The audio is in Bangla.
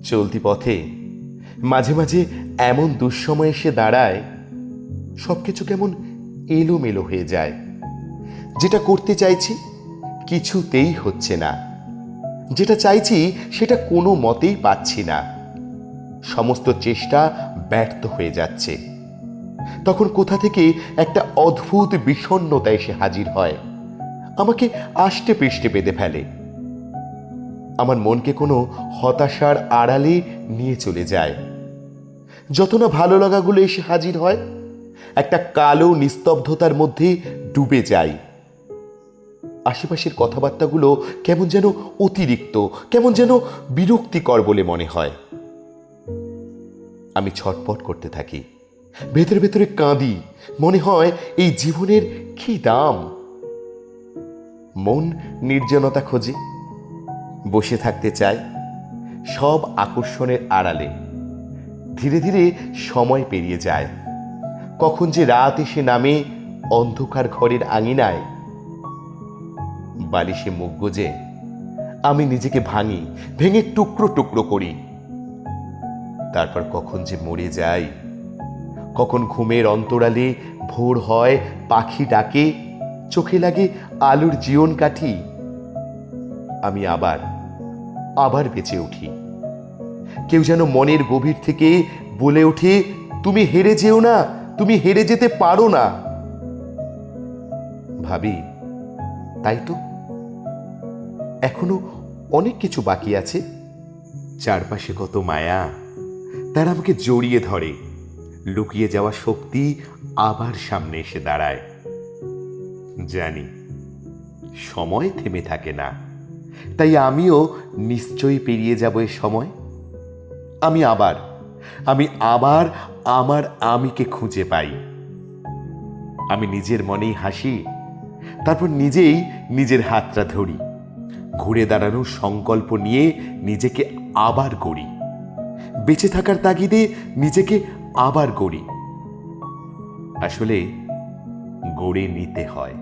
চলতি পথে মাঝে মাঝে এমন দুঃসময় এসে দাঁড়ায়, সবকিছু কেমন এলোমেলো হয়ে যায়। যেটা করতে চাইছি কিছুতেই হচ্ছে না, যেটা চাইছি সেটা কোনো মতেই পাচ্ছি না। সমস্ত চেষ্টা ব্যর্থ হয়ে যাচ্ছে। তখন কোথা থেকে একটা অদ্ভুত বিষণ্ণতা এসে হাজির হয়, আমাকে আষ্টে পৃষ্ঠে বেঁধে ফেলে। আমার মনকে কোনো হতাশার আড়ালে নিয়ে চলে যায়। যত না ভালো লাগাগুলো এসে হাজির হয়, একটা কালো নিস্তব্ধতার মধ্যে ডুবে যাই। আশেপাশের কথাবার্তাগুলো কেমন যেন অতিরিক্ত, কেমন যেন বিরক্তিকর বলে মনে হয়। আমি ছটপট করতে থাকি, ভেতরে ভেতরে কাঁদি। মনে হয় এই জীবনের কি দাম। মন নির্জনতা খোঁজে, বসে থাকতে চায় সব আকর্ষণের আড়ালে। ধীরে ধীরে সময় পেরিয়ে যায়। কখন যে রাত এসে নামে অন্ধকার ঘরের আঙিনায়। বালিশে মুখ গুজে আমি নিজেকে ভাঙি, ভেঙে টুকরো টুকরো করি। তারপর কখন যে মরে যাই, কখন ঘুমের অন্তরালে ভোর হয়, পাখি ডাকে, চোখে লাগে আলোর জীবন কাঠি। আমি আবার বেঁচে উঠি। কেউ যেন মনের গভীর থেকে বলে ওঠে, তুমি হেরে যেও না, তুমি হেরে যেতে পারো না। ভাবি, তাই তো। এখনো অনেক কিছু বাকি আছে। চারপাশে কত মায়া, তারা আমাকে জড়িয়ে ধরে। লুকিয়ে যাওয়া শক্তি আবার সামনে এসে দাঁড়ায়। জানি সময় থেমে থাকে না, তাই আমিও নিশ্চয়ই পেরিয়ে যাব এ সময়। আমি আবার আমার আমিকে খুঁজে পাই। আমি নিজের মনেই হাসি, তারপর নিজেই নিজের হাতটা ধরি। ঘুরে দাঁড়ানোর সংকল্প নিয়ে নিজেকে আবার গড়ি। বেঁচে থাকার তাগিদে নিজেকে আবার গড়ি। আসলে গড়ে নিতে হয়।